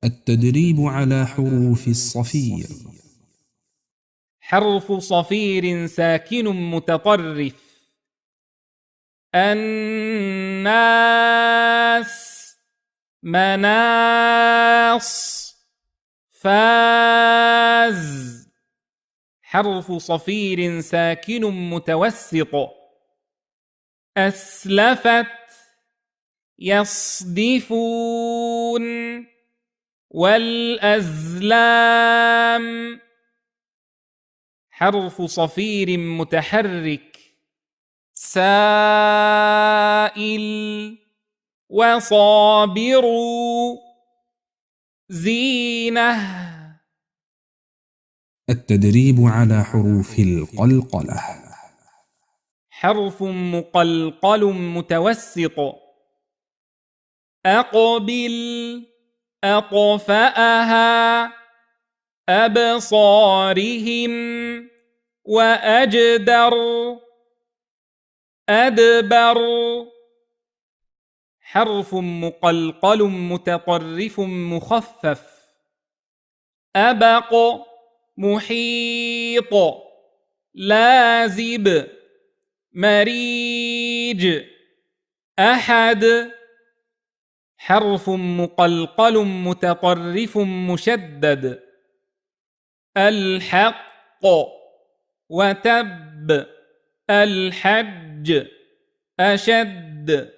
التدريب على حروف الصفير. حرف صفير ساكن متطرف. الناس، مناص، فاز. حرف صفير ساكن متوسط. أسلفت، يصدفون، والأزلام. حرف صفير متحرك. سائل، وصابروا. زينة. التدريب على حروف القلقلة. حرف مقلقل متوسط. أقبل، أطفأها. أبصارهم. وأجدر. أدبر. حرف مقلقل متطرف مخفف. أبق، محيط. لازب، مريج. أحد. حرف مقلقل متطرف مشدد. الحق، وتب. الحج، أشد.